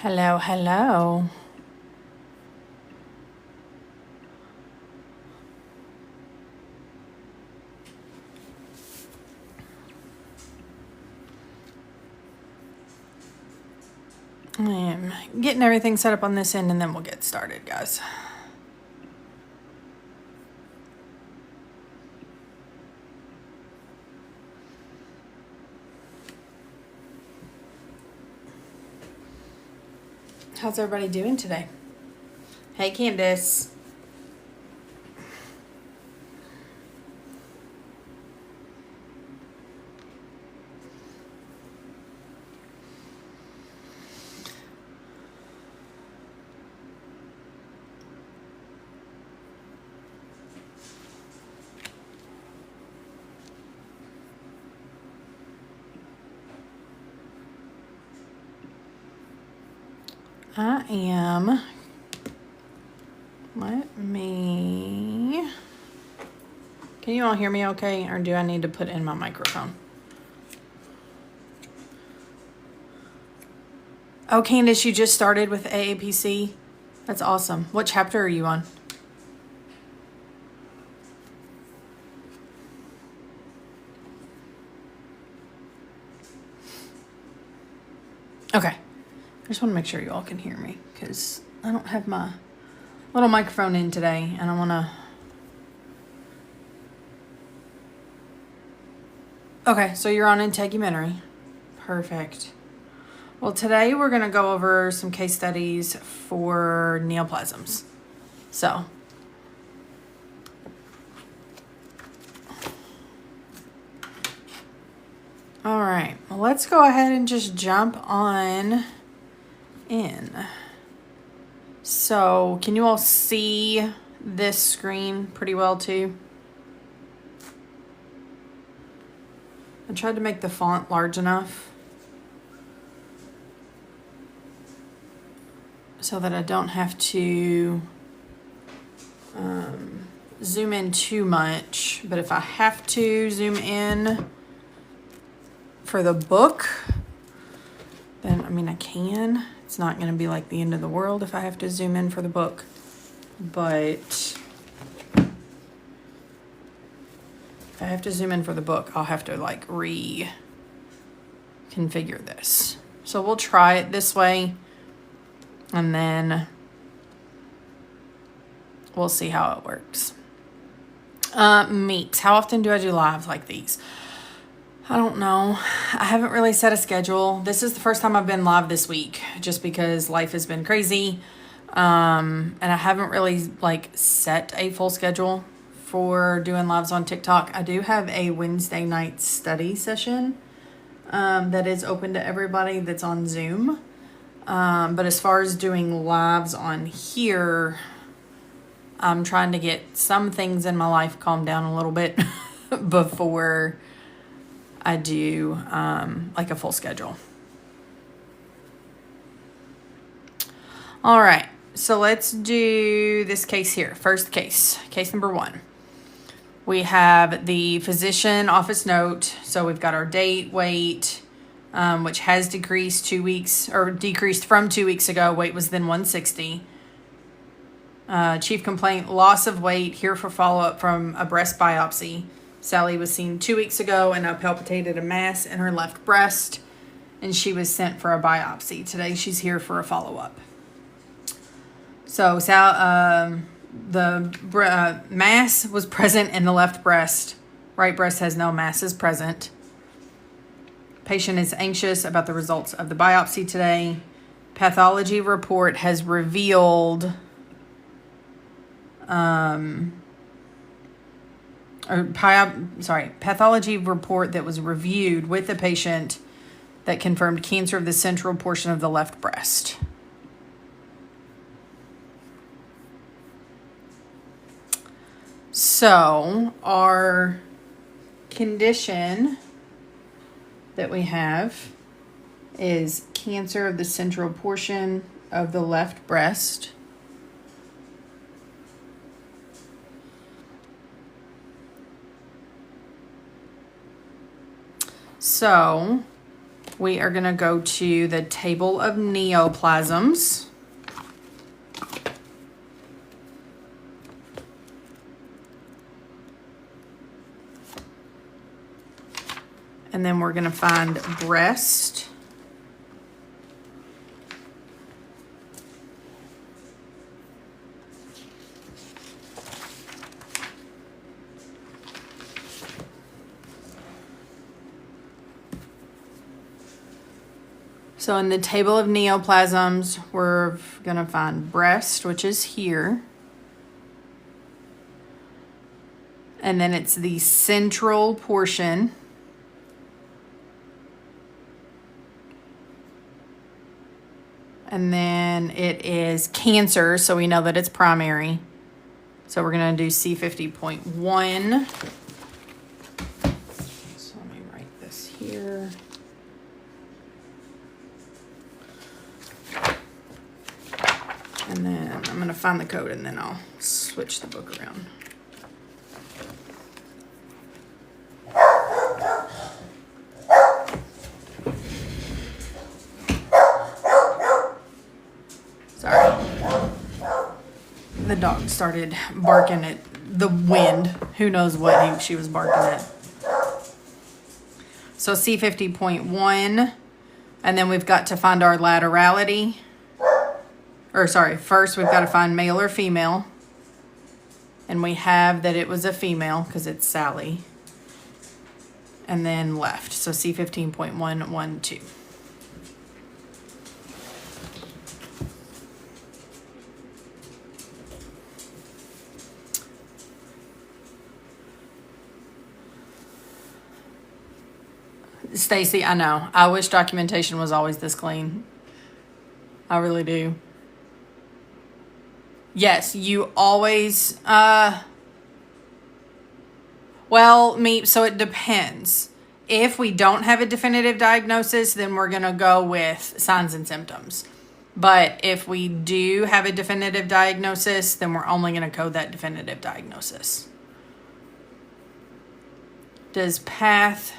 Hello, hello. I am getting everything set up on this end and then we'll get started, guys. How's everybody doing today? Hey, Candace. I am. Let me. Can you all hear me okay, or do I need to put in my microphone? Oh, Candace, you just started with AAPC? That's awesome. What chapter are you on? Okay. I just want to make sure you all can hear me because I don't have my little microphone in today and I want to. Okay, so you're on integumentary. Perfect. Well, today we're going to go over some case studies for neoplasms. So, all right, well, let's go ahead and just jump on in. So, can you all see this screen pretty well too? I tried to make the font large enough so that I don't have to zoom in too much. But if I have to zoom in for the book, then I can. It's not going to be like the end of the world if I have to zoom in for the book. But if I have to zoom in for the book, I'll have to like reconfigure this. So we'll try it this way and then we'll see how it works. Meeps. How often do I do lives like these? I don't know. I haven't really set a schedule. This is the first time I've been live this week just because life has been crazy. And I haven't really like set a full schedule for doing lives on TikTok. I do have a Wednesday night study session that is open to everybody that's on Zoom. But as far as doing lives on here, I'm trying to get some things in my life calm down a little bit before I do like a full schedule. All right, so let's do this case here. First case number 1. We have the physician office note. So we've got our date, weight, which has decreased 2 weeks or decreased from 2 weeks ago. Weight was then 160. Chief complaint, loss of weight, here for follow-up from a breast biopsy. Sally was seen 2 weeks ago and palpated a mass in her left breast, and she was sent for a biopsy. Today she's here for a follow-up. So the mass was present in the left breast. Right breast has no masses present. Patient is anxious about the results of the biopsy today. Pathology report has revealed pathology report that was reviewed with the patient that confirmed cancer of the central portion of the left breast. So our condition that we have is cancer of the central portion of the left breast. So we are going to go to the table of neoplasms. And then we're going to find breast. So in the table of neoplasms, we're going to find breast, which is here. And then it's the central portion. And then it is cancer, so we know that it's primary. So we're going to do C50.1. So let me write this here. And then I'm going to find the code and then I'll switch the book around. Sorry. The dog started barking at the wind. Who knows what she was barking at. So C50.1. And then we've got to find our laterality. First we've got to find male or female. And we have that it was a female because it's Sally. And then left. So C15.112. Stacy, I know. I wish documentation was always this clean. I really do. Yes, you always, so it depends. If we don't have a definitive diagnosis, then we're going to go with signs and symptoms. But if we do have a definitive diagnosis, then we're only going to code that definitive diagnosis. Does path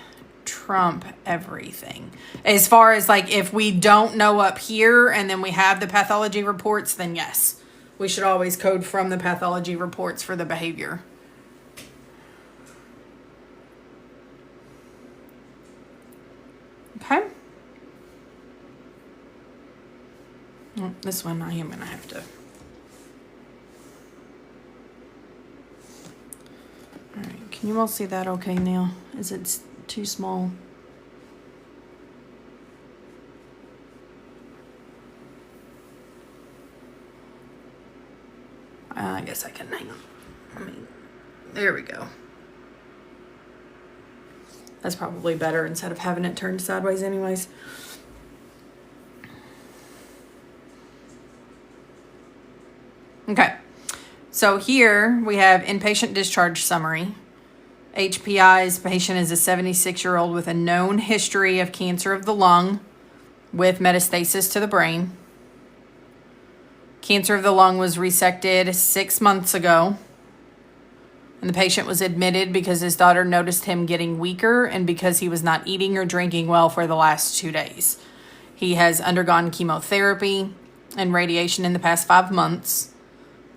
trump everything? As far as like, if we don't know up here and then we have the pathology reports, then yes. We should always code from the pathology reports for the behavior. Okay. Well, this one I am going to have to. All right. Can you all see that okay now? Is it too small? I guess I can hang on. There we go. That's probably better instead of having it turned sideways anyways. Okay. So here we have inpatient discharge summary. HPI's patient is a 76-year-old with a known history of cancer of the lung with metastasis to the brain. Cancer of the lung was resected 6 months ago. And the patient was admitted because his daughter noticed him getting weaker and because he was not eating or drinking well for the last 2 days. He has undergone chemotherapy and radiation in the past 5 months,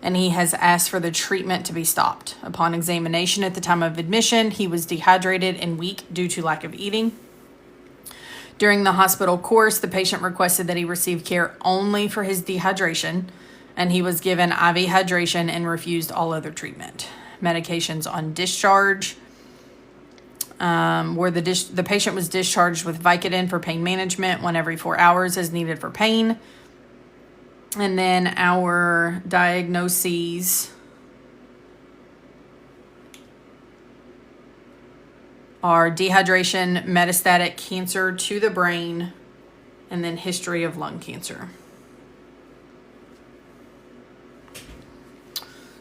and he has asked for the treatment to be stopped. Upon examination at the time of admission, he was dehydrated and weak due to lack of eating. During the hospital course, the patient requested that he receive care only for his dehydration, and he was given IV hydration and refused all other treatment. Medications on discharge, where the patient was discharged with Vicodin for pain management 1 every 4 hours as needed for pain. And then our diagnoses are dehydration, metastatic cancer to the brain, and then history of lung cancer.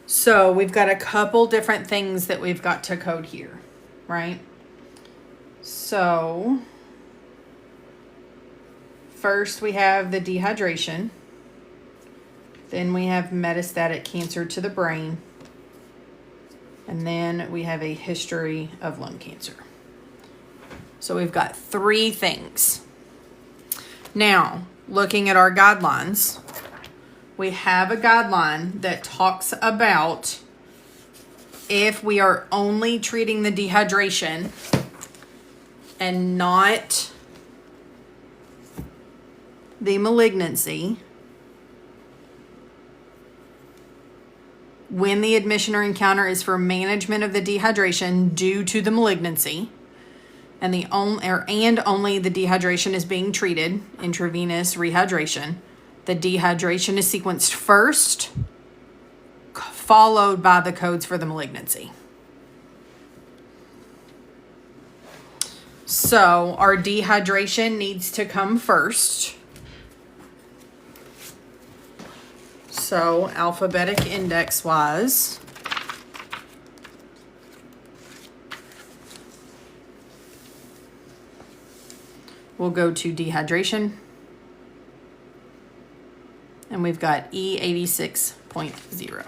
So we've got a couple different things that we've got to code here, right? So first we have the dehydration. Then we have metastatic cancer to the brain. And then we have a history of lung cancer. So we've got 3 things. Now, looking at our guidelines, we have a guideline that talks about if we are only treating the dehydration and not the malignancy, when the admission or encounter is for management of the dehydration due to the malignancy, and only the dehydration is being treated, intravenous rehydration, the dehydration is sequenced first, followed by the codes for the malignancy. So our dehydration needs to come first. So alphabetic index wise, we'll go to dehydration, and we've got E86.0.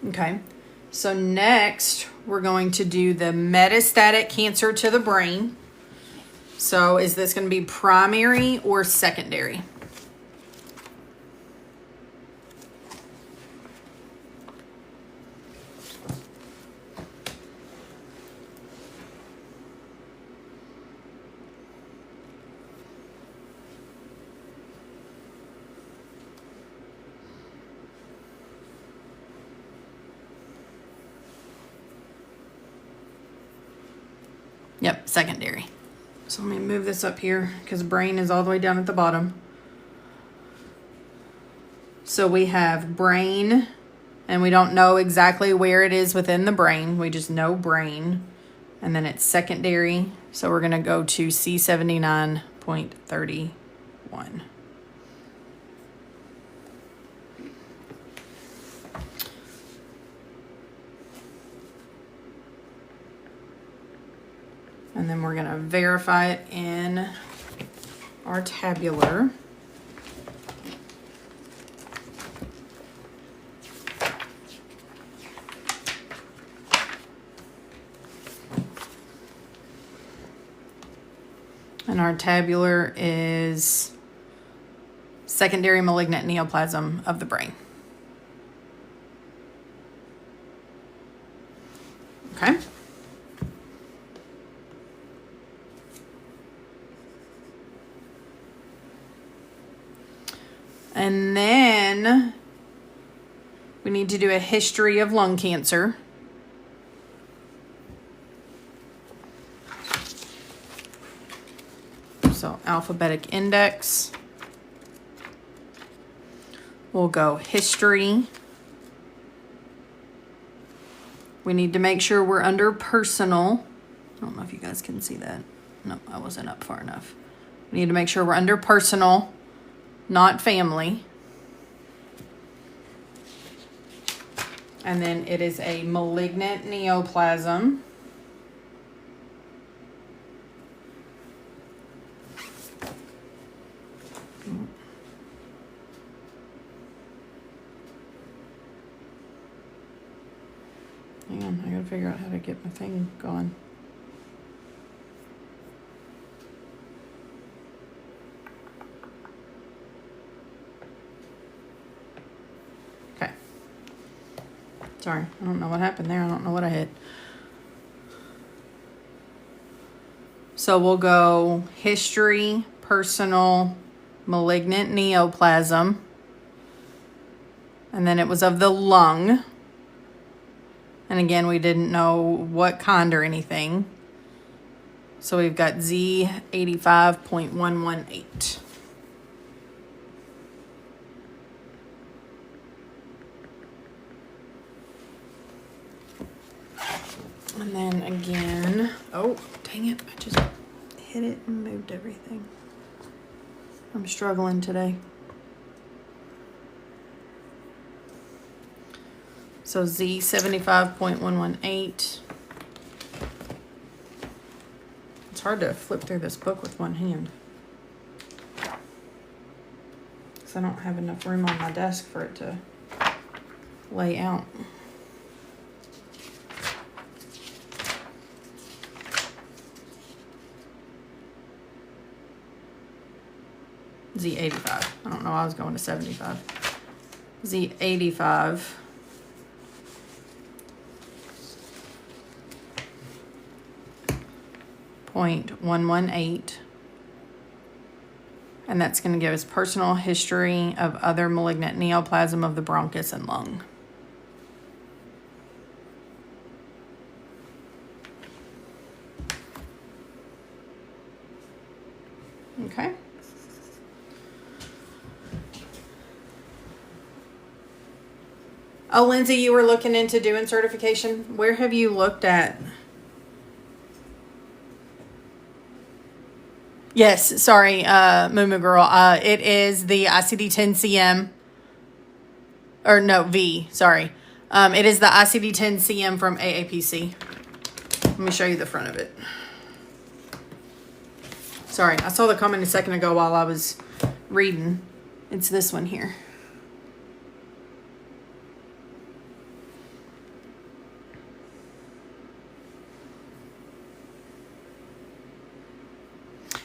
Okay, so next we're going to do the metastatic cancer to the brain. So is this going to be primary or secondary? Yep, secondary. So let me move this up here because brain is all the way down at the bottom. So we have brain, and we don't know exactly where it is within the brain. We just know brain. And then it's secondary. So we're going to go to C79.31. And then we're going to verify it in our tabular. And our tabular is secondary malignant neoplasm of the brain. Okay. And then we need to do a history of lung cancer. So alphabetic index. We'll go history. We need to make sure we're under personal. I don't know if you guys can see that. No, I wasn't up far enough. We need to make sure we're under personal, not family. And then it is a malignant neoplasm. Hang on, I gotta figure out how to get my thing going. Okay. Sorry, I don't know what happened there. I don't know what I hit. So we'll go history, personal, malignant neoplasm. And then it was of the lung. And again, we didn't know what kind or anything. So we've got Z85.118. And then again, oh, dang it, I just hit it and moved everything. I'm struggling today. So Z75.118. It's hard to flip through this book with one hand. Because I don't have enough room on my desk for it to lay out. Z85. I don't know, I was going to 75. Z85. .118, and that's going to give us personal history of other malignant neoplasm of the bronchus and lung. Okay. Oh, Lindsay, you were looking into doing certification. Where have you looked at? Yes, sorry, Moo Girl. It is the ICD-10-CM, or no, V, sorry. It is the ICD-10-CM from AAPC. Let me show you the front of it. Sorry, I saw the comment a second ago while I was reading. It's this one here.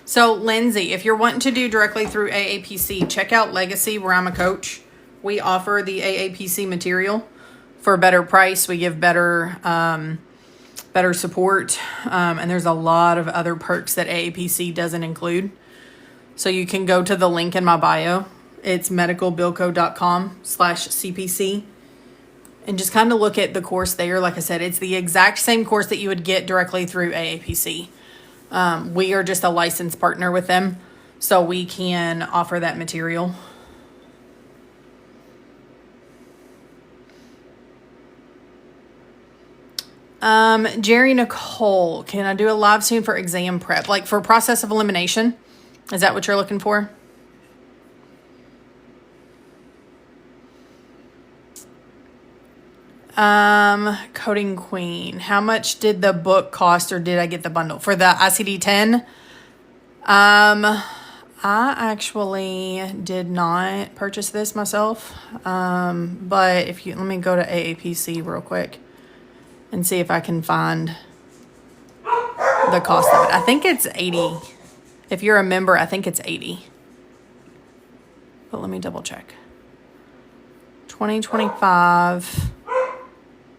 So, Lindsay, if you're wanting to do directly through AAPC, check out Legacy, where I'm a coach. We offer the AAPC material for a better price. We give better support, and there's a lot of other perks that AAPC doesn't include. So you can go to the link in my bio. It's medicalbilco.com/CPC. And just kind of look at the course there. Like I said, it's the exact same course that you would get directly through AAPC. We are just a licensed partner with them, so we can offer that material. Jerry Nicole, can I do a live soon for exam prep? Like for process of elimination? Is that what you're looking for? Coding Queen. How much did the book cost, or did I get the bundle? For the ICD-10? I actually did not purchase this myself. But if you, let me go to AAPC real quick and see if I can find the cost of it. I think it's $80. If you're a member, I think it's $80. But let me double check. 2025.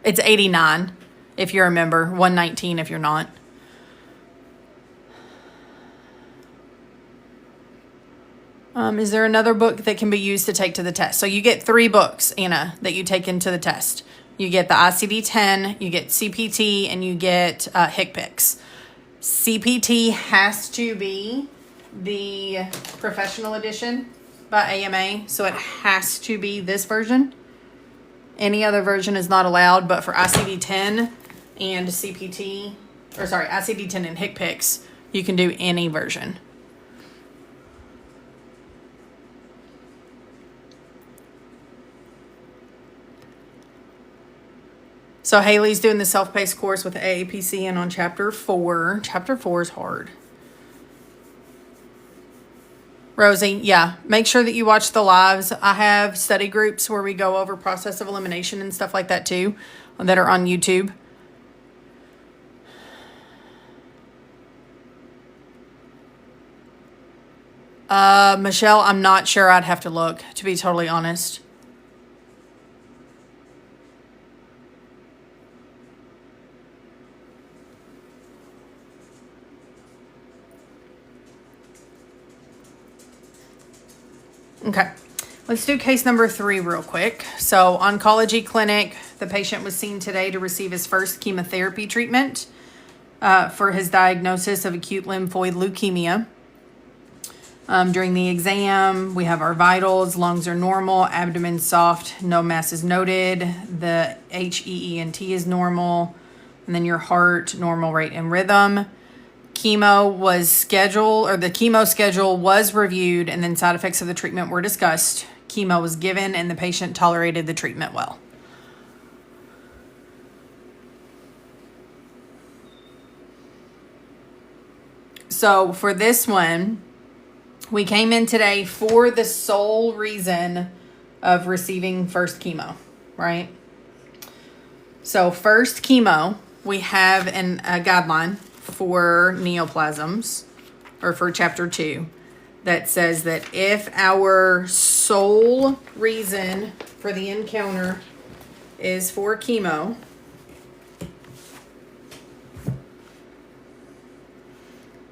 It's $89 if you're a member, $119 if you're not. Is there another book that can be used to take to the test? So you get 3 books, Anna, that you take into the test. You get the ICD-10, you get CPT, and you get HCPCS. CPT has to be the professional edition by AMA, so it has to be this version. Any other version is not allowed, but for ICD-10 and CPT, or sorry, ICD-10 and HCPCS, you can do any version. So Haley's doing the self-paced course with AAPC and on chapter 4. Chapter 4 is hard. Rosie, yeah, make sure that you watch the lives. I have study groups where we go over process of elimination and stuff like that too, that are on YouTube. Michelle, I'm not sure. I'd have to look, to be totally honest. Okay, let's do case number 3 real quick. So, oncology clinic, the patient was seen today to receive his first chemotherapy treatment for his diagnosis of acute lymphoid leukemia. During the exam, we have our vitals, lungs are normal, abdomen soft, no masses noted, the HEENT is normal, and then your heart, normal rate and rhythm. Chemo was scheduled, or the chemo schedule was reviewed, and then side effects of the treatment were discussed. Chemo was given, and the patient tolerated the treatment well. So for this one, we came in today for the sole reason of receiving first chemo, right? So first chemo, we have a guideline for neoplasms, or for chapter 2, that says that if our sole reason for the encounter is for chemo,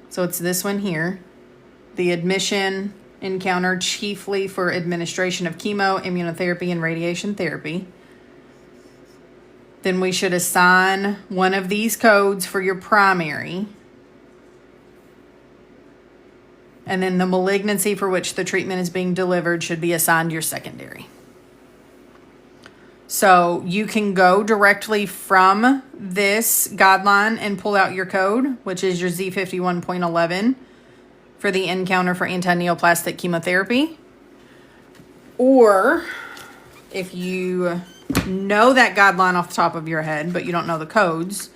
so it's this one here, the admission encounter chiefly for administration of chemo, immunotherapy, and radiation therapy, then we should assign one of these codes for your primary. And then the malignancy for which the treatment is being delivered should be assigned your secondary. So you can go directly from this guideline and pull out your code, which is your Z51.11 for the encounter for anti-neoplastic chemotherapy. Or if you know that guideline off the top of your head, but you don't know the codes,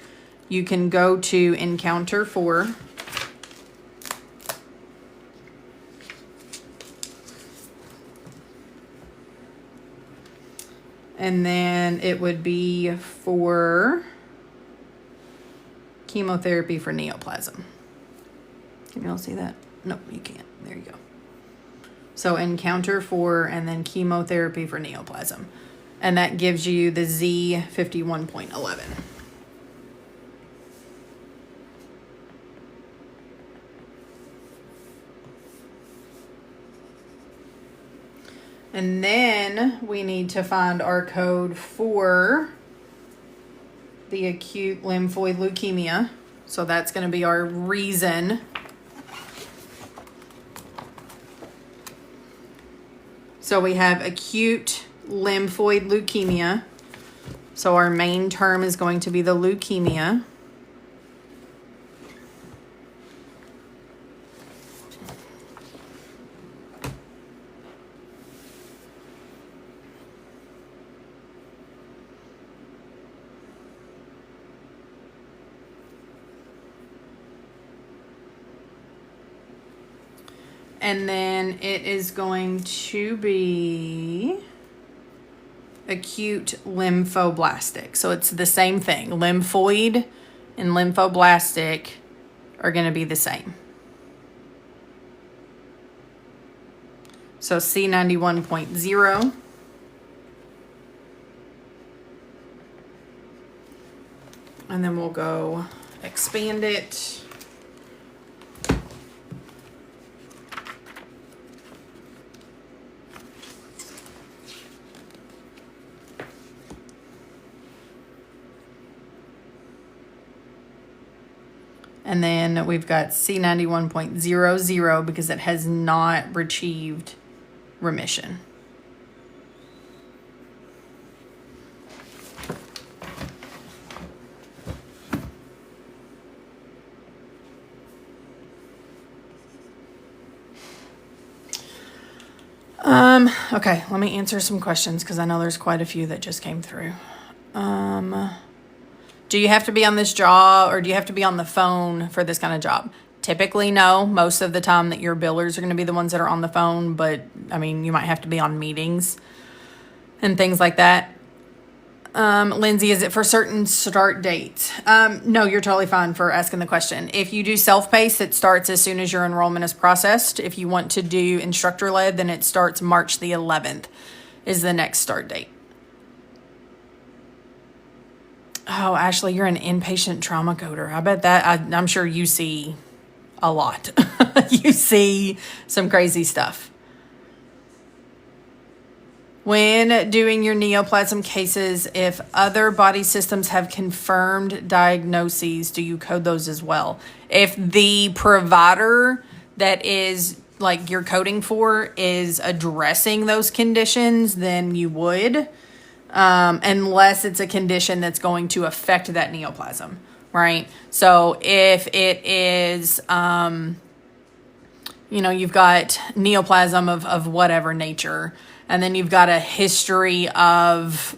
you can go to Encounter 4. And then it would be for chemotherapy for neoplasm. Can you all see that? No, you can't. There you go. So Encounter 4 and then chemotherapy for neoplasm. And that gives you the Z51.11. And then we need to find our code for the acute lymphoid leukemia. So that's going to be our reason. So we have acute lymphoid leukemia. So our main term is going to be the leukemia. And then it is going to be acute lymphoblastic. So it's the same thing. Lymphoid and lymphoblastic are going to be the same. So C91.0. And then we'll go expand it. And then we've got C91.00 because it has not achieved remission. Okay, let me answer some questions because I know there's quite a few that just came through. Do you have to be on this job or do you have to be on the phone for this kind of job? Typically, no. Most of the time that your billers are going to be the ones that are on the phone, but I mean, you might have to be on meetings and things like that. Lindsay, is it for certain start dates? No, you're totally fine for asking the question. If you do self-paced, it starts as soon as your enrollment is processed. If you want to do instructor-led, then it starts March the 11th is the next start date. Oh, Ashley, you're an inpatient trauma coder. I bet that, I'm sure you see a lot. You see some crazy stuff. When doing your neoplasm cases, if other body systems have confirmed diagnoses, do you code those as well? If the provider that is like you're coding for is addressing those conditions, then you would. Unless it's a condition that's going to affect that neoplasm, right? So if it is, you've got neoplasm of whatever nature, and then you've got a history of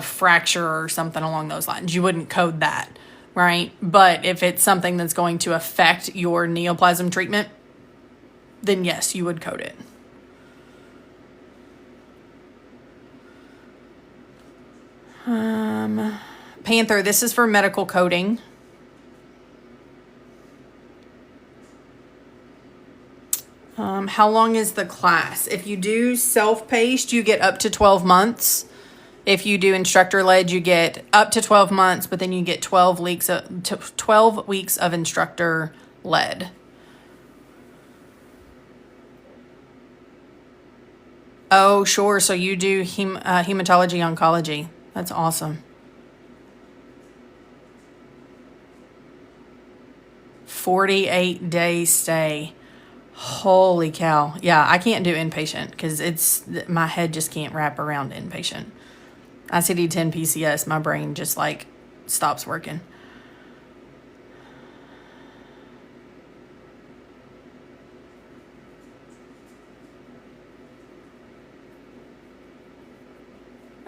fracture or something along those lines, you wouldn't code that. right? But if it's something that's going to affect your neoplasm treatment, then yes, you would code it. Panther, this is for medical coding. How long is the class? If you do self-paced, you get up to 12 months. If you do instructor-led, you get up to 12 months, but then you get 12 weeks of instructor-led. Oh, sure. So you do hematology oncology. That's awesome. 48-day stay. Holy cow. Yeah, I can't do inpatient because my head just can't wrap around inpatient. ICD-10 PCS, my brain just like stops working.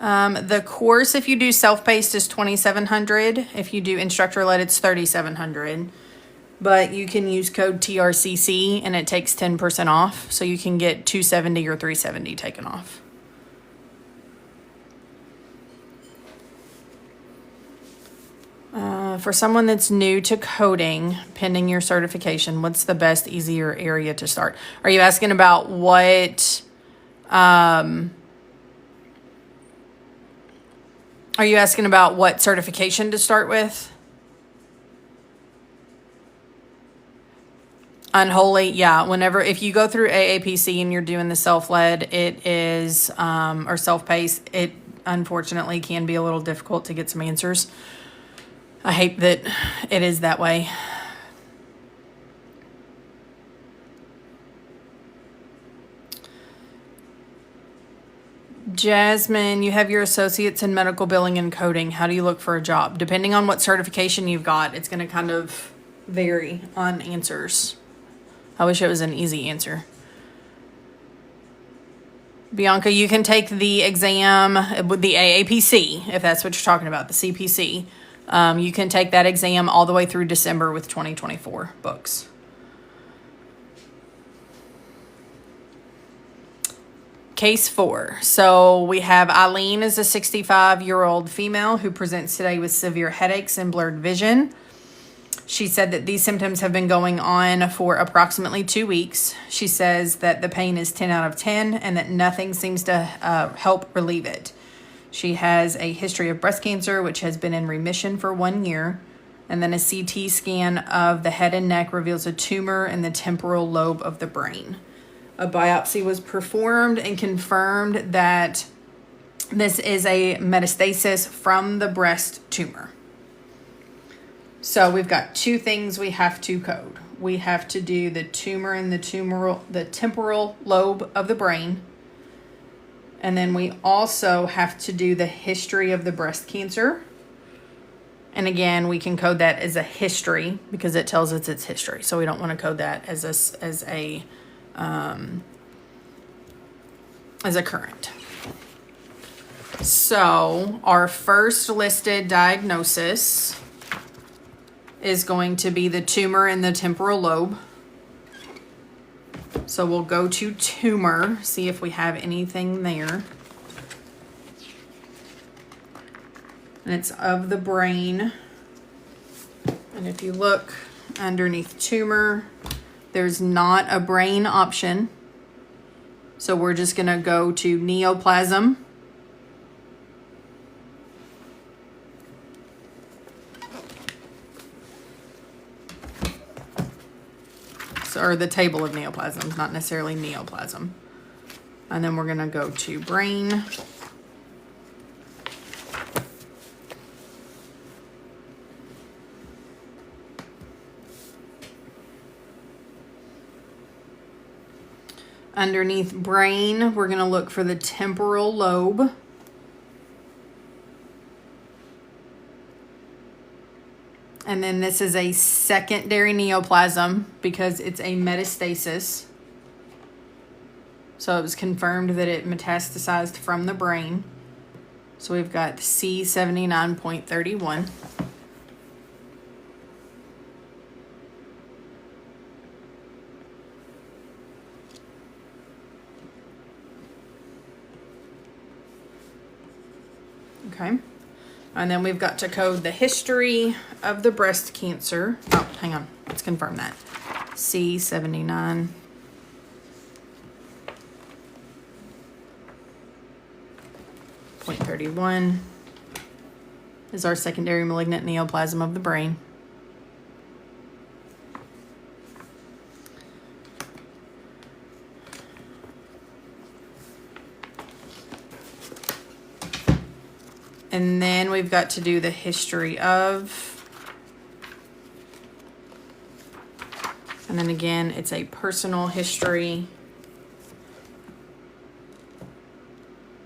The course, if you do self-paced, is $2,700. If you do instructor-led, it's $3,700. But you can use code TRCC and it takes 10% off. So you can get $270 or $370 taken off. For someone that's new to coding, pending your certification, what's the best, easier area to start? Are you asking about what... Are you asking about what certification to start with? Unholy, yeah. If you go through AAPC and you're doing the self-led, it is, or self-paced, it unfortunately can be a little difficult to get some answers. I hate that it is that way. Jasmine, you have your associates in medical billing and coding. How do you look for a job? Depending on what certification you've got, it's going to kind of vary on answers. I wish it was an easy answer. Bianca, you can take the exam with the AAPC, if that's what you're talking about, the CPC. You can take that exam all the way through December with 2024 books. Case 4. So we have Eileen is a 65-year-old female who presents today with severe headaches and blurred vision. She said that these symptoms have been going on for approximately 2 weeks. She says that the pain is 10 out of 10 and that nothing seems to help relieve it. She has a history of breast cancer, which has been in remission for 1 year. And then a CT scan of the head and neck reveals a tumor in the temporal lobe of the brain. A biopsy was performed and confirmed that this is a metastasis from the breast tumor. So we've got 2 things we have to code. We have to do the tumor in the temporal lobe of the brain. And then we also have to do the history of the breast cancer. And again, we can code that as a history because it tells us its history. So we don't want to code that as a current. So our first listed diagnosis is going to be the tumor in the temporal lobe. So we'll go to tumor, see if we have anything there. And it's of the brain. And if you look underneath tumor, there's not a brain option. So we're just going to go to neoplasm. Or the table of neoplasms, not necessarily neoplasm. And then we're going to go to brain. Underneath brain, we're going to look for the temporal lobe. And then this is a secondary neoplasm because it's a metastasis. So it was confirmed that it metastasized from the brain. So we've got C79.31. Okay. And then we've got to code the history of the breast cancer. Oh, hang on. Let's confirm that. C79. .31 is our secondary malignant neoplasm of the brain. And then we've got to do the history of, and then again, it's a personal history.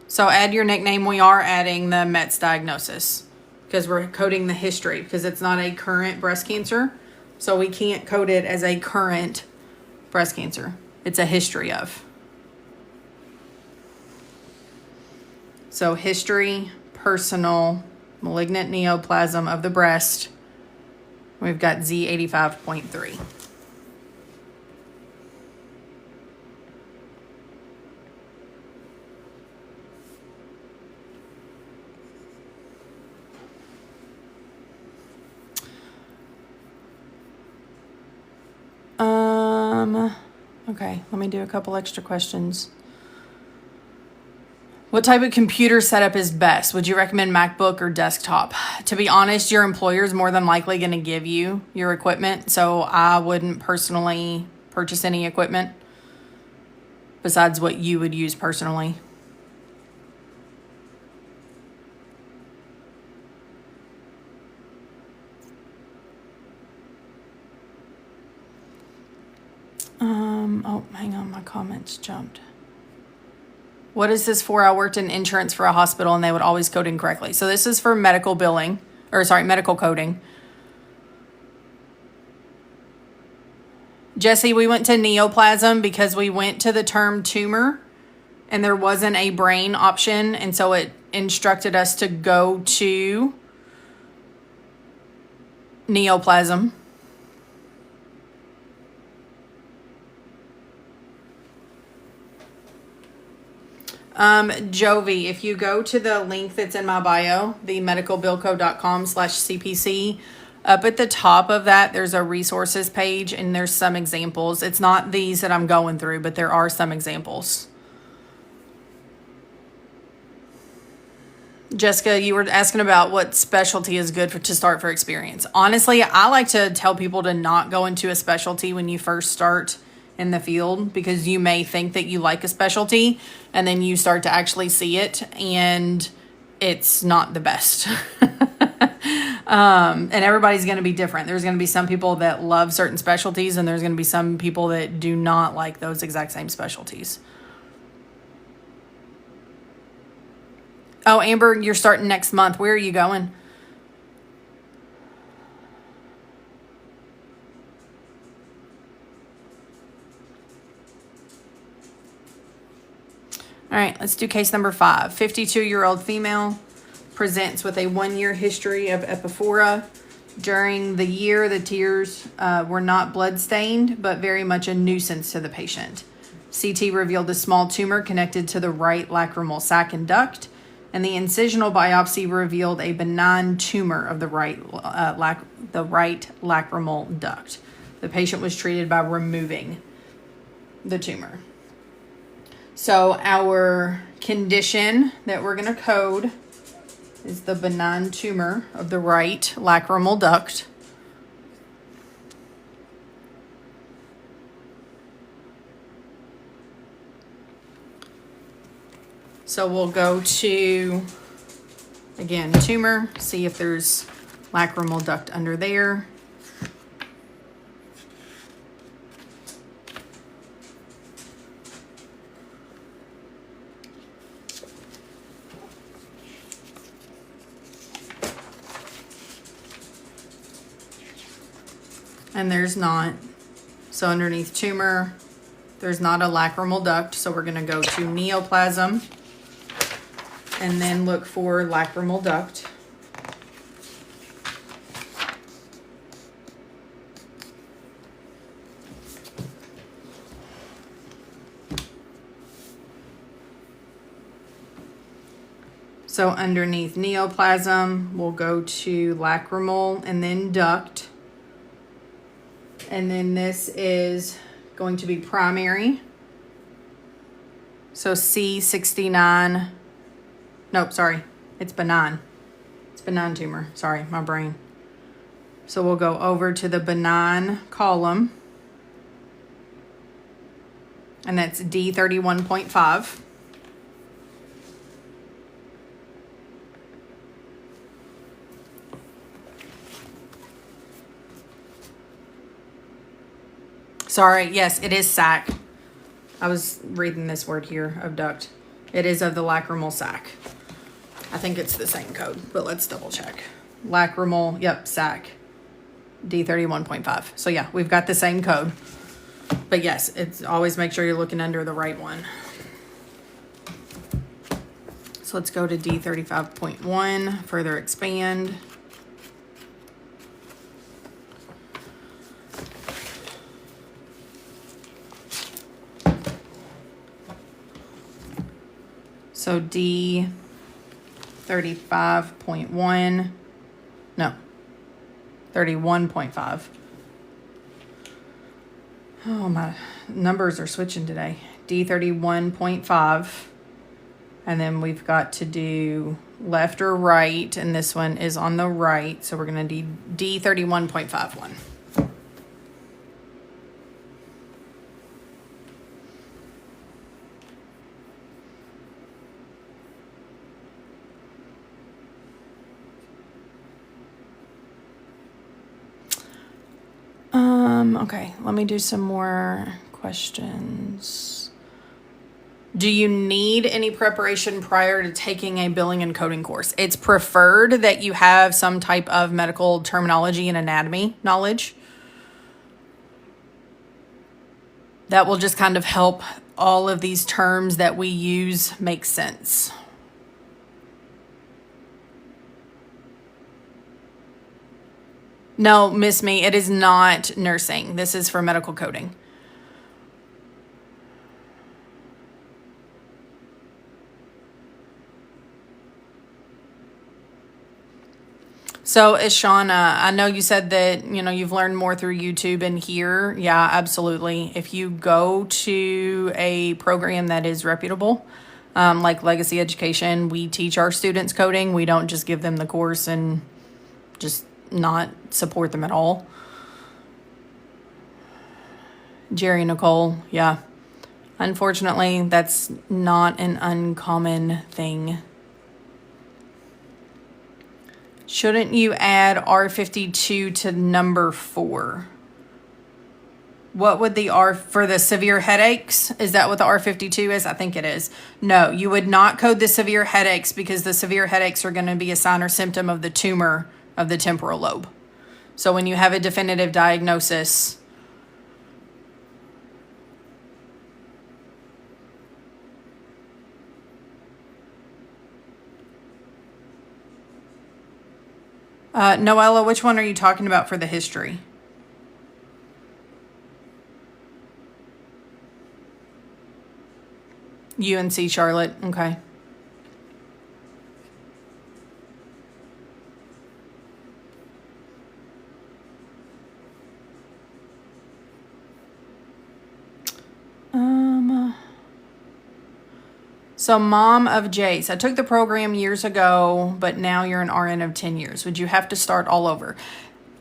So add your nickname. We are adding the METS diagnosis because we're coding the history because it's not a current breast cancer. So we can't code it as a current breast cancer. It's a history of. So history, personal, malignant neoplasm of the breast. We've got Z85.3. Okay, let me do a couple extra questions. What type of computer setup is best? Would you recommend MacBook or desktop? To be honest, your employer is more than likely going to give you your equipment, so I wouldn't personally purchase any equipment besides what you would use personally. Oh, hang on, my comments jumped. What is this for? I worked in insurance for a hospital and they would always code incorrectly. So this is for medical billing, medical coding. Jesse, we went to neoplasm because we went to the term tumor and there wasn't a brain option. And so it instructed us to go to neoplasm. Jovi, if you go to the link that's in my bio, the medicalbillcode.com/CPC, up at the top of that, there's a resources page and there's some examples. It's not these that I'm going through, but there are some examples. Jessica, you were asking about what specialty is good to start for experience. Honestly, I like to tell people to not go into a specialty when you first start in the field because you may think that you like a specialty and then you start to actually see it and it's not the best. And everybody's going to be different. There's going to be some people that love certain specialties and there's going to be some people that do not like those exact same specialties. Oh, Amber, you're starting next month. Where are you going? All right, let's do case number 5. 52-year-old female presents with a 1-year history of epiphora. During the year, the tears were not blood-stained, but very much a nuisance to the patient. CT revealed a small tumor connected to the right lacrimal sac and duct, and the incisional biopsy revealed a benign tumor of the right lacrimal duct. The patient was treated by removing the tumor. So our condition that we're going to code is the benign tumor of the right lacrimal duct. So we'll go to, again, tumor, see if there's lacrimal duct under there. And there's not. So underneath tumor, there's not a lacrimal duct. So we're going to go to neoplasm and then look for lacrimal duct. So underneath neoplasm, we'll go to lacrimal and then duct. And then this is going to be primary. So C69. Nope, sorry. It's benign. It's benign tumor. Sorry, my brain. So we'll go over to the benign column. And that's D31.5. Sorry, yes, it is sac. I was reading this word here of duct. It is of the lacrimal sac. I think it's the same code, but let's double check. Lacrimal, yep, sac. D31.5. So yeah, we've got the same code. But yes, it's always make sure you're looking under the right one. So let's go to D35.1, further expand. So D35.1, no, 31.5. Oh, my numbers are switching today. D31.5. And then we've got to do left or right. And this one is on the right. So we're going to do D31.51. Okay, let me do some more questions. Do you need any preparation prior to taking a billing and coding course? It's preferred that you have some type of medical terminology and anatomy knowledge. That will just kind of help all of these terms that we use make sense. No, Miss Me, it is not nursing. This is for medical coding. So, Ishana, I know you said that, you've learned more through YouTube and here. Yeah, absolutely. If you go to a program that is reputable, like Legacy Education, we teach our students coding. We don't just give them the course and just not support them at all. Jerry Nicole, yeah. Unfortunately, that's not an uncommon thing. Shouldn't you add R52 to number 4? What would the R for the severe headaches? Is that what the R52 is? I think it is. No, you would not code the severe headaches because the severe headaches are going to be a sign or symptom of the tumor of the temporal lobe. So when you have a definitive diagnosis, Noella, which one are you talking about for the history? UNC Charlotte, okay. So mom of Jace, I took the program years ago, but now you're an RN of 10 years. Would you have to start all over?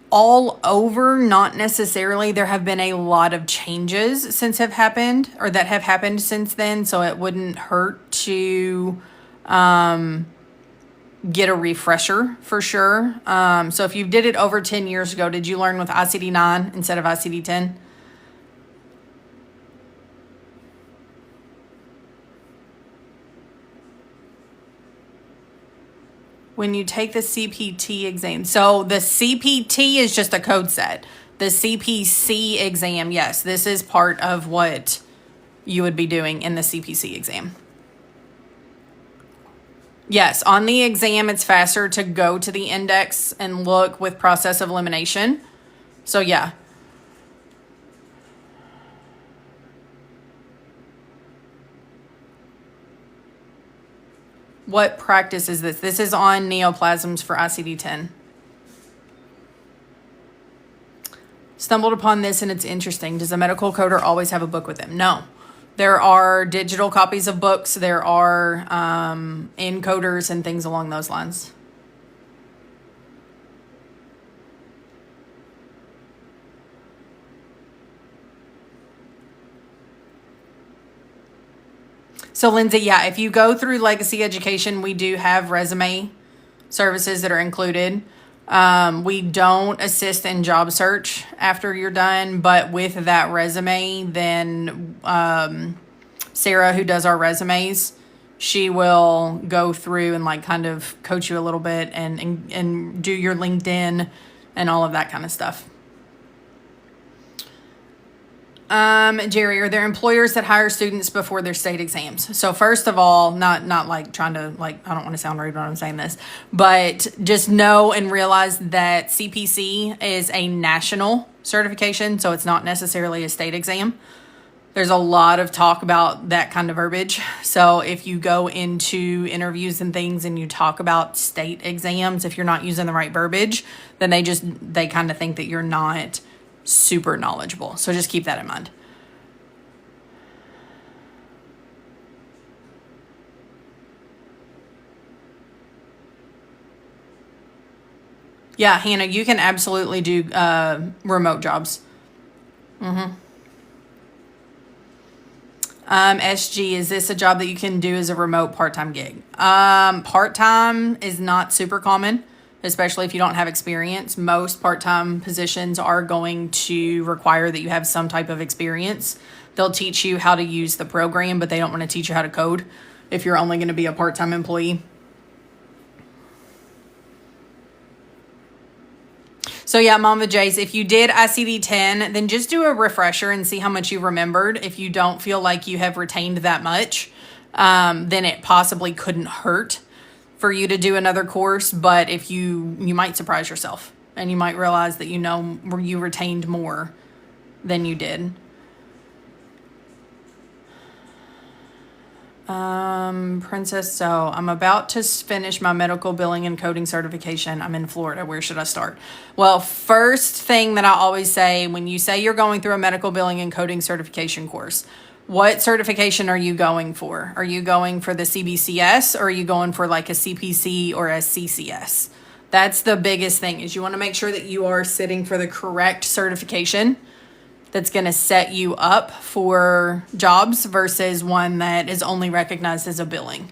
All over, not necessarily. There have been a lot of changes since have happened or that have happened since then. So it wouldn't hurt to get a refresher for sure. So if you did it over 10 years ago, did you learn with ICD-9 instead of ICD-10? When you take the CPT exam. So the CPT is just a code set. The CPC exam, yes, this is part of what you would be doing in the CPC exam. Yes, on the exam, it's faster to go to the index and look with process of elimination. So yeah. What practice is this? This is on neoplasms for ICD-10. Stumbled upon this and it's interesting. Does a medical coder always have a book with them? No. There are digital copies of books. There are encoders and things along those lines. So Lindsay, yeah, if you go through Legacy Education, we do have resume services that are included. We don't assist in job search after you're done, but with that resume, then Sarah, who does our resumes, she will go through and like kind of coach you a little bit and do your LinkedIn and all of that kind of stuff. Jerry, are there employers that hire students before their state exams? So first of all, not like trying to like, I don't want to sound rude when I'm saying this, but just know and realize that CPC is a national certification. So it's not necessarily a state exam. There's a lot of talk about that kind of verbiage. So if you go into interviews and things and you talk about state exams, if you're not using the right verbiage, then they kind of think that you're not super knowledgeable. So just keep that in mind. Yeah, Hannah, you can absolutely do remote jobs. SG, is this a job that you can do as a remote part-time gig? Part-time is not super common, especially if you don't have experience. Most part-time positions are going to require that you have some type of experience. They'll teach you how to use the program, but they don't want to teach you how to code if you're only going to be a part-time employee. So yeah, Mama Jace, if you did ICD-10, then just do a refresher and see how much you remembered. If you don't feel like you have retained that much, then it possibly couldn't hurt for you to do another course. But if you might surprise yourself and you might realize that you retained more than you did. Princess, so I'm about to finish my medical billing and coding certification. I'm in Florida. Where should I start? Well, first thing that I always say when you say you're going through a medical billing and coding certification course, what certification are you going for? Are you going for the CBCS or are you going for like a CPC or a CCS? That's the biggest thing is you want to make sure that you are sitting for the correct certification that's going to set you up for jobs versus one that is only recognized as a billing.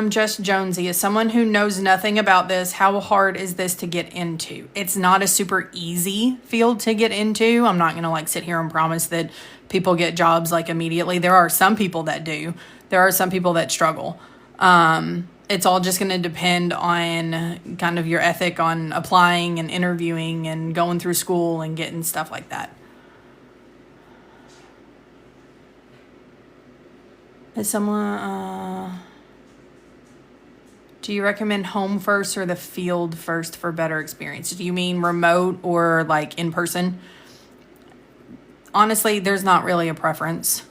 Just Jonesy, as someone who knows nothing about this, how hard is this to get into? It's not a super easy field to get into. I'm not going to like sit here and promise that people get jobs like immediately. There are some people that do. There are some people that struggle. It's all just going to depend on kind of your ethic on applying and interviewing and going through school and getting stuff like that. Is someone, do you recommend home first or the field first for better experience? Do you mean remote or like in person? Honestly, there's not really a preference.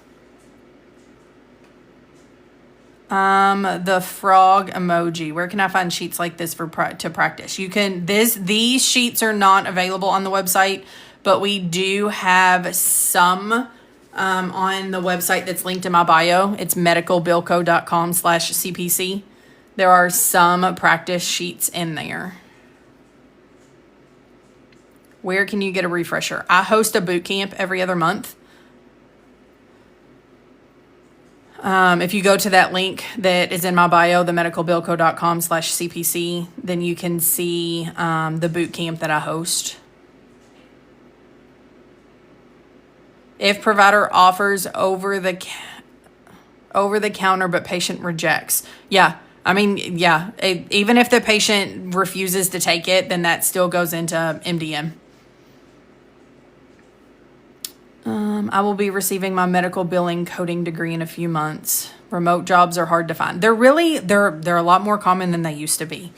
The frog emoji. Where can I find sheets like this to practice? You can, these sheets are not available on the website, but we do have some, on the website that's linked in my bio. It's medicalbilco.com/CPC. There are some practice sheets in there. Where can you get a refresher? I host a boot camp every other month. If you go to that link that is in my bio, the medicalbilco.com/CPC, then you can see the boot camp that I host. If provider offers over the counter but patient rejects. Yeah, I mean, yeah, even if the patient refuses to take it, then that still goes into MDM. I will be receiving my medical billing coding degree in a few months. Remote jobs are hard to find. They're a lot more common than they used to be.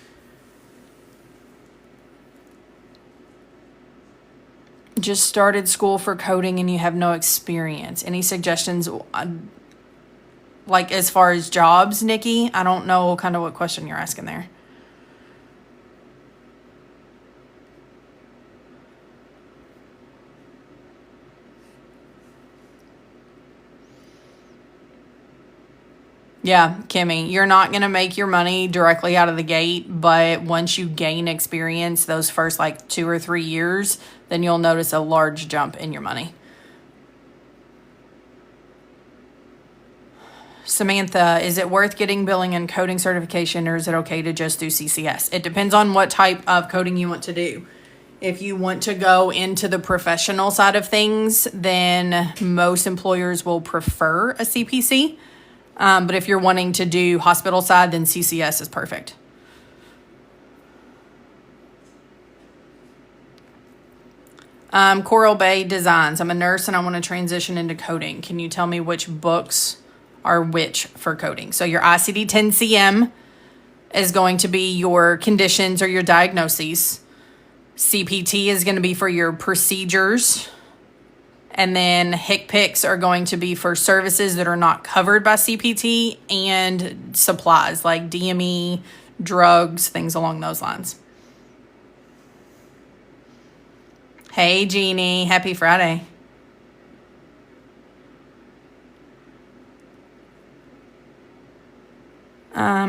Just started school for coding and you have no experience. Any suggestions? like as far as jobs, Nikki? I don't know kind of what question you're asking there. Yeah, Kimmy, you're not going to make your money directly out of the gate, but once you gain experience those first like 2 or 3 years, then you'll notice a large jump in your money. Samantha, is it worth getting billing and coding certification, or is it okay to just do CCS? It depends on what type of coding you want to do. If you want to go into the professional side of things, then most employers will prefer a CPC. But if you're wanting to do hospital side, then CCS is perfect. Coral Bay Designs. I'm a nurse and I want to transition into coding. Can you tell me which books are which for coding? So your ICD-10-CM is going to be your conditions or your diagnoses. CPT is going to be for your procedures. And then HCPCS are going to be for services that are not covered by CPT, and supplies like DME, drugs, things along those lines. Hey, Jeannie. Happy Friday.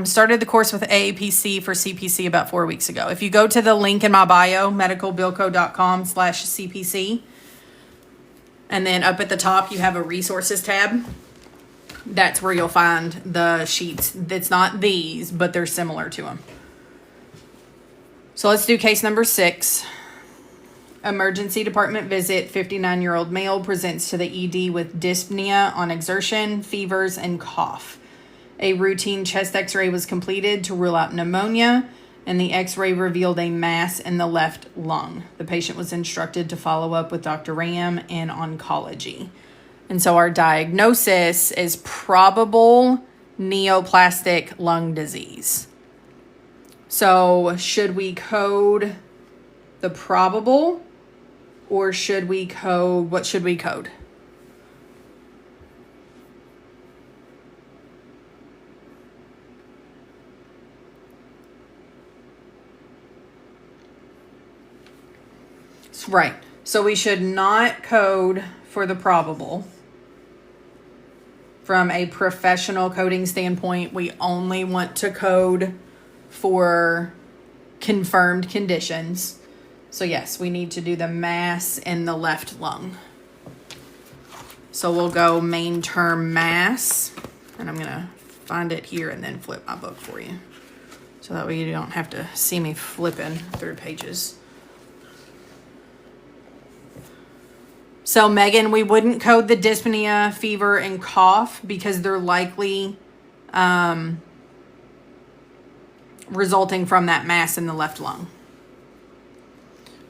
Started the course with AAPC for CPC about 4 weeks ago. If you go to the link in my bio, medicalbillco.com/CPC, and then up at the top, you have a resources tab. That's where you'll find the sheets. It's not these, but they're similar to them. So let's do case number 6. Emergency department visit. 59-year-old male presents to the ED with dyspnea on exertion, fevers, and cough. A routine chest x-ray was completed to rule out pneumonia, and the x-ray revealed a mass in the left lung. The patient was instructed to follow up with Dr. Ram in oncology. And so our diagnosis is probable neoplastic lung disease. So should we code the probable, or should we code, what should we code? Right. So we should not code for the probable. From a professional coding standpoint, we only want to code for confirmed conditions. So yes, we need to do the mass in the left lung. So we'll go main term mass, and I'm going to find it here and then flip my book for you. So that way you don't have to see me flipping through pages. So, Megan, we wouldn't code the dyspnea, fever, and cough because they're likely resulting from that mass in the left lung.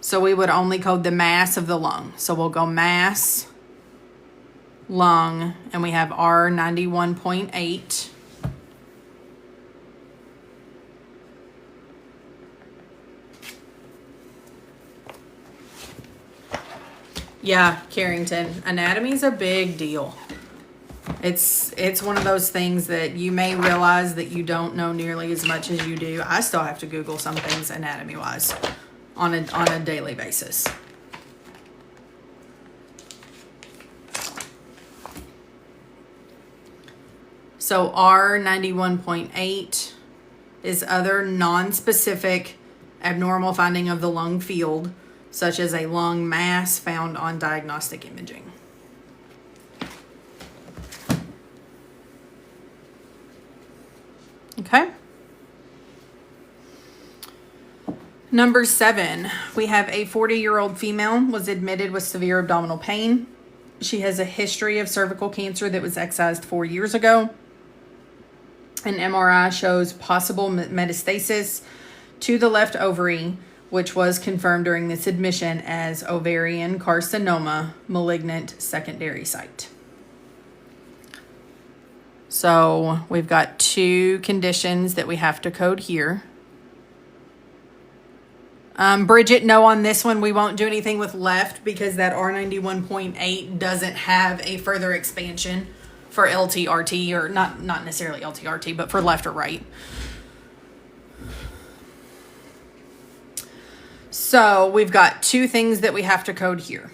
So, we would only code the mass of the lung. So, we'll go mass, lung, and we have R91.8. Yeah, Carrington. Anatomy is a big deal. It's one of those things that you may realize that you don't know nearly as much as you do. I still have to Google some things anatomy-wise on a daily basis. So R91.8 is other non-specific abnormal finding of the lung field, such as a lung mass found on diagnostic imaging. Okay. Number 7, we have a 40-year-old female was admitted with severe abdominal pain. She has a history of cervical cancer that was excised 4 years ago. An MRI shows possible metastasis to the left ovary, which was confirmed during this admission as ovarian carcinoma, malignant secondary site. So we've got 2 conditions that we have to code here. Bridget, no, on this one, we won't do anything with left because that R91.8 doesn't have a further expansion for LTRT, or not necessarily LTRT, but for left or right. So we've got two things that we have to code here.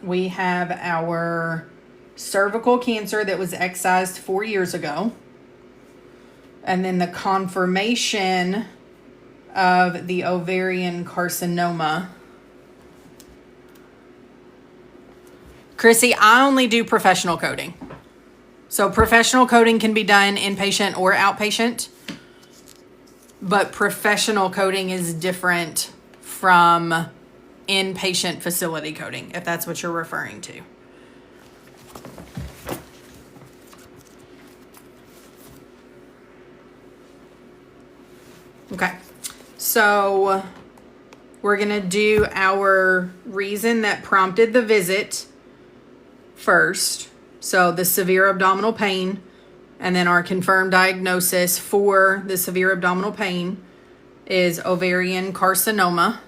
We have our cervical cancer that was excised 4 years ago. And then the confirmation of the ovarian carcinoma. Chrissy, I only do professional coding. So professional coding can be done inpatient or outpatient. But professional coding is different from inpatient facility coding, if that's what you're referring to. Okay, so we're going to do our reason that prompted the visit first. So the severe abdominal pain, and then our confirmed diagnosis for the severe abdominal pain is ovarian carcinoma.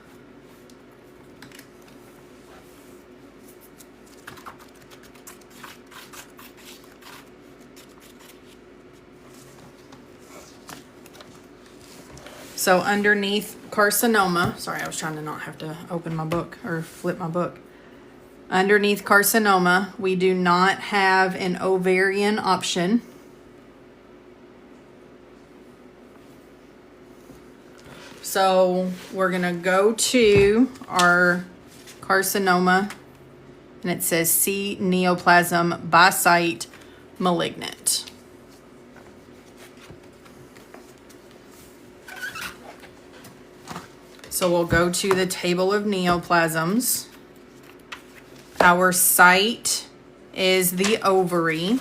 So underneath carcinoma, sorry, I was trying to not have to open my book or flip my book. Underneath carcinoma, we do not have an ovarian option. So we're going to go to our carcinoma, and it says C neoplasm bisite malignant. So we'll go to the table of neoplasms. Our site is the ovary.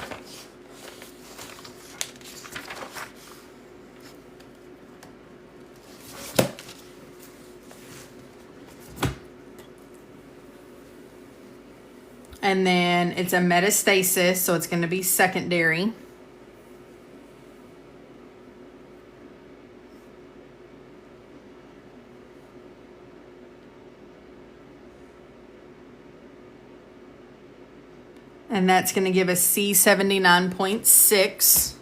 And then it's a metastasis, so it's going to be secondary. And that's going to give us C79.6.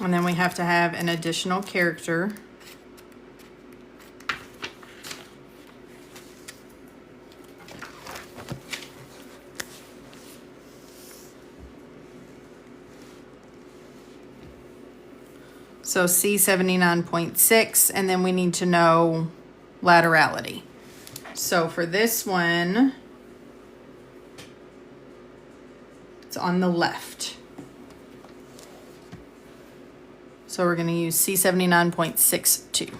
And then we have to have an additional character. So C79.6, and then we need to know laterality. So for this one, it's on the left. So we're going to use C79.62.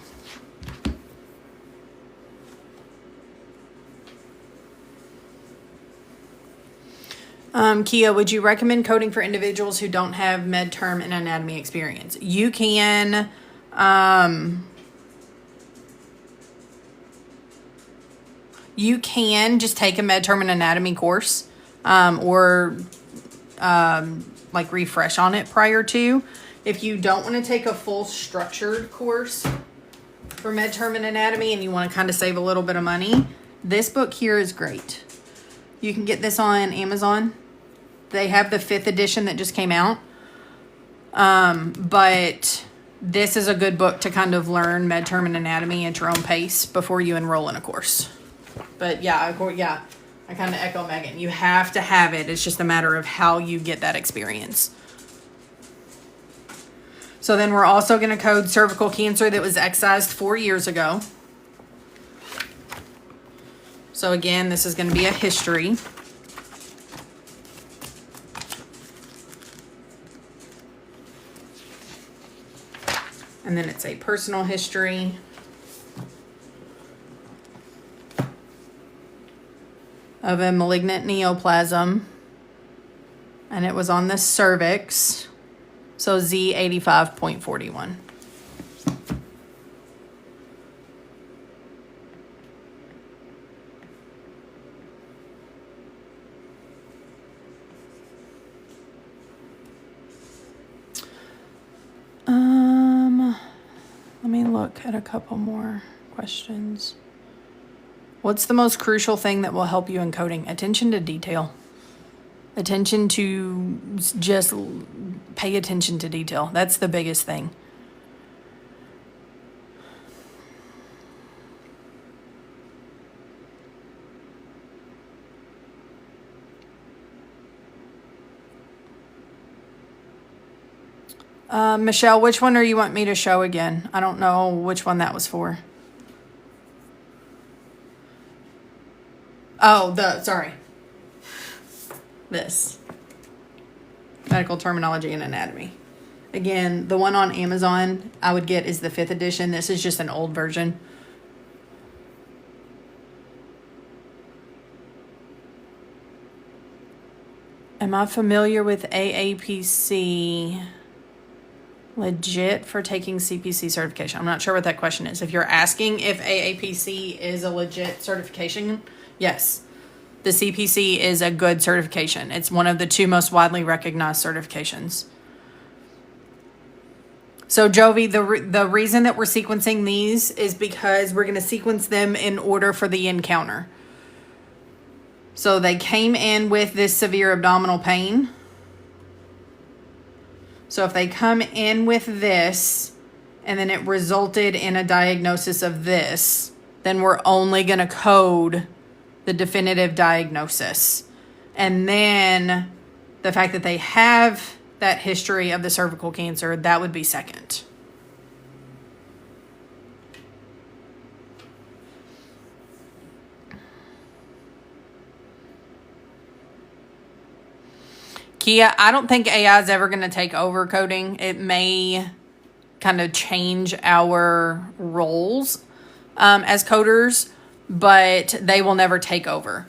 Kia, would you recommend coding for individuals who don't have med term and anatomy experience? You can, just take a med term and anatomy course, or like refresh on it prior to. If you don't want to take a full structured course for med term and anatomy and you want to kind of save a little bit of money, this book here is great. You can get this on Amazon. They have the 5th edition that just came out. But this is a good book to kind of learn med term and anatomy at your own pace before you enroll in a course. But yeah, I kind of echo Megan. You have to have it. It's just a matter of how you get that experience. So then we're also going to code cervical cancer that was excised 4 years ago. So again, this is going to be a history. And then it's a personal history. Of a malignant neoplasm. And it was on the cervix. So Z85.41. Let me look at a couple more questions. What's the most crucial thing that will help you in coding? Attention to detail. Attention to just pay attention to detail. That's the biggest thing. Michelle, which one are you want me to show again? I don't know which one that was for. Oh, sorry. This. Medical terminology and anatomy. Again, the one on Amazon I would get is the 5th edition. This is just an old version. Am I familiar with AAPC? Legit for taking CPC certification? I'm not sure what that question is. If you're asking if AAPC is a legit certification, yes. The CPC is a good certification. It's one of the 2 most widely recognized certifications. So Jovi, the reason that we're sequencing these is because we're going to sequence them in order for the encounter. So they came in with this severe abdominal pain. So if they come in with this and then it resulted in a diagnosis of this, then we're only going to code the definitive diagnosis. And then the fact that they have that history of the cervical cancer, that would be second. Kia, I don't think AI is ever going to take over coding. It may kind of change our roles as coders, but they will never take over.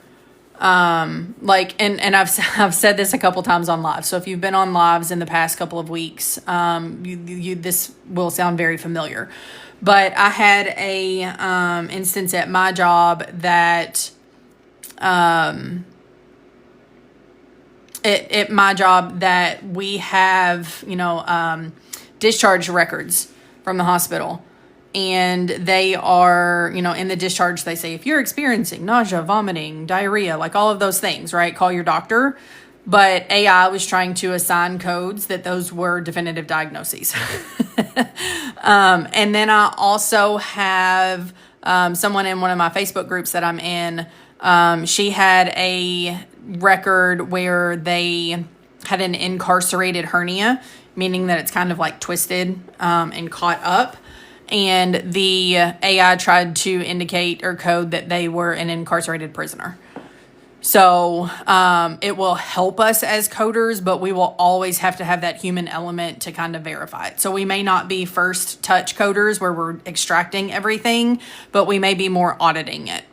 And I've said this a couple times on live. So if you've been on lives in the past couple of weeks, this will sound very familiar. But I had a instance at my job that at my job that we have, discharge records from the hospital. And they are, in the discharge, they say, if you're experiencing nausea, vomiting, diarrhea, like all of those things, right? Call your doctor. But AI was trying to assign codes that those were definitive diagnoses. And then I also have someone in one of my Facebook groups that I'm in. She had a record where they had an incarcerated hernia, meaning that it's kind of like twisted and caught up. And the AI tried to indicate or code that they were an incarcerated prisoner. So it will help us as coders, but we will always have to have that human element to kind of verify it. So we may not be first touch coders where we're extracting everything, but we may be more auditing it.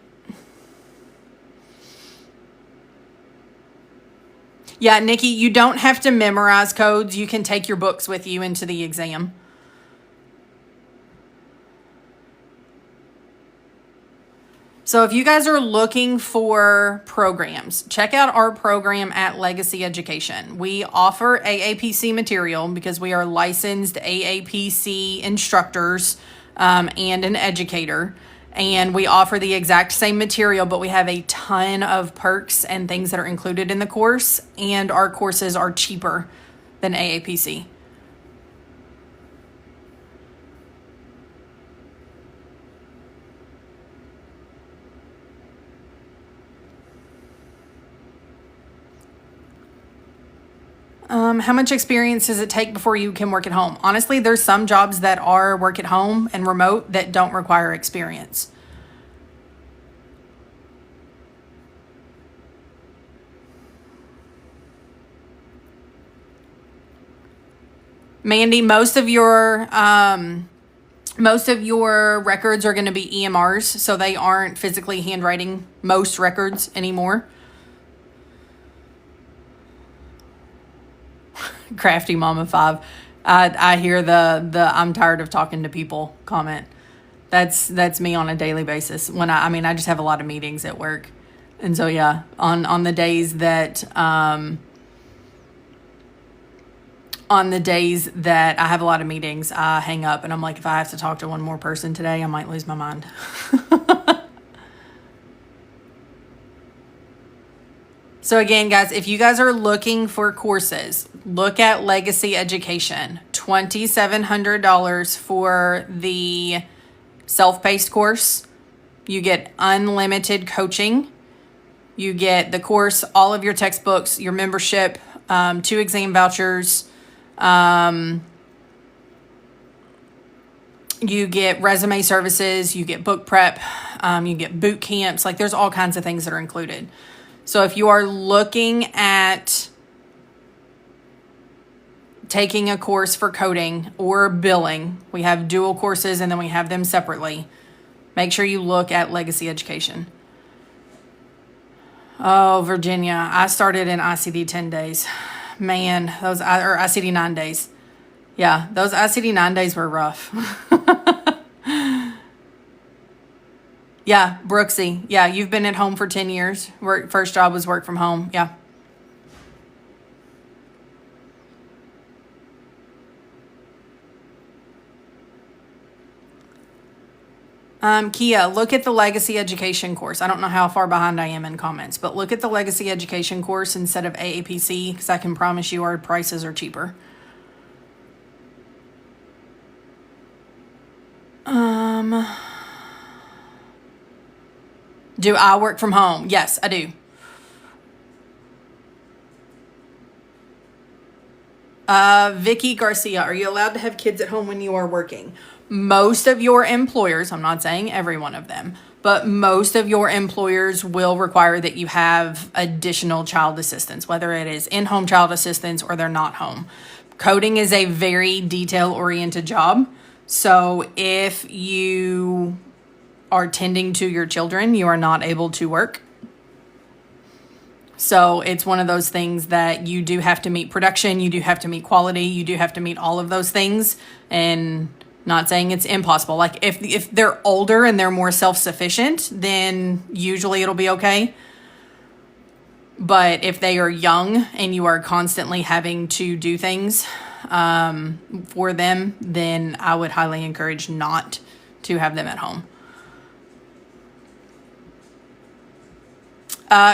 Yeah, Nikki, you don't have to memorize codes. You can take your books with you into the exam. So if you guys are looking for programs, check out our program at Legacy Education. We offer AAPC material because we are licensed AAPC instructors and an educator. And we offer the exact same material, but we have a ton of perks and things that are included in the course. And our courses are cheaper than AAPC. How much experience does it take before you can work at home? Honestly, there's some jobs that are work at home and remote that don't require experience. Mandy, most of your records are going to be EMRs, so they aren't physically handwriting most records anymore. Crafty Mama 5. I hear the I'm tired of talking to people comment. That's me on a daily basis. When I just have a lot of meetings at work. And so yeah, on the days that I have a lot of meetings, I hang up and I'm like, if I have to talk to one more person today, I might lose my mind. So again, guys, if you guys are looking for courses, look at Legacy Education. $2,700 for the self-paced course. You get unlimited coaching. You get the course, all of your textbooks, your membership, 2 exam vouchers. You get resume services. You get book prep. You get boot camps. Like, there's all kinds of things that are included. So if you are looking at taking a course for coding or billing, we have dual courses and then we have them separately. Make sure you look at Legacy Education. Oh, Virginia, I started in ICD 10 days. Man, or ICD 9 days. Yeah, those ICD 9 days were rough. Yeah, Brooksy. Yeah, you've been at home for 10 years. First job was work from home. Yeah. Kia, look at the Legacy Education course. I don't know how far behind I am in comments, but look at the Legacy Education course instead of AAPC, because I can promise you our prices are cheaper. Do I work from home? Yes, I do. Vicky Garcia, are you allowed to have kids at home when you are working? Most of your employers, I'm not saying every one of them, but most of your employers will require that you have additional child assistance, whether it is in-home child assistance or they're not home. Coding is a very detail-oriented job. So if you are tending to your children, you are not able to work. So it's one of those things that you do have to meet production, you do have to meet quality, you do have to meet all of those things. And not saying it's impossible. Like if they're older and they're more self-sufficient, then usually it'll be okay. But if they are young and you are constantly having to do things for them, then I would highly encourage not to have them at home.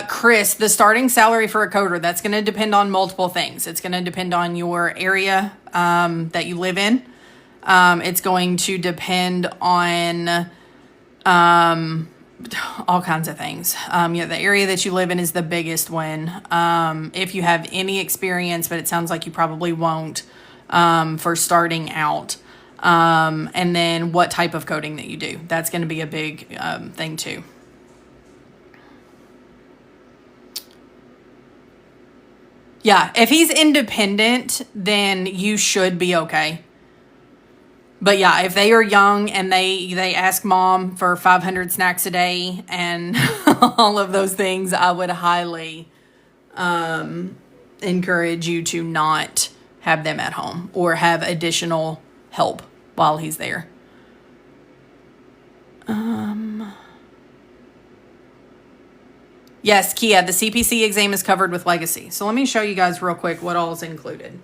Chris, the starting salary for a coder, that's going to depend on multiple things. It's going to depend on your area that you live in. It's going to depend on all kinds of things. The area that you live in is the biggest one. If you have any experience, but it sounds like you probably won't, for starting out. And then what type of coding that you do. That's going to be a big thing too. Yeah, if he's independent, then you should be okay. But yeah, if they are young and they ask mom for 500 snacks a day and all of those things, I would highly encourage you to not have them at home or have additional help while he's there. Yes, Kia, the CPC exam is covered with Legacy. So let me show you guys real quick what all is included.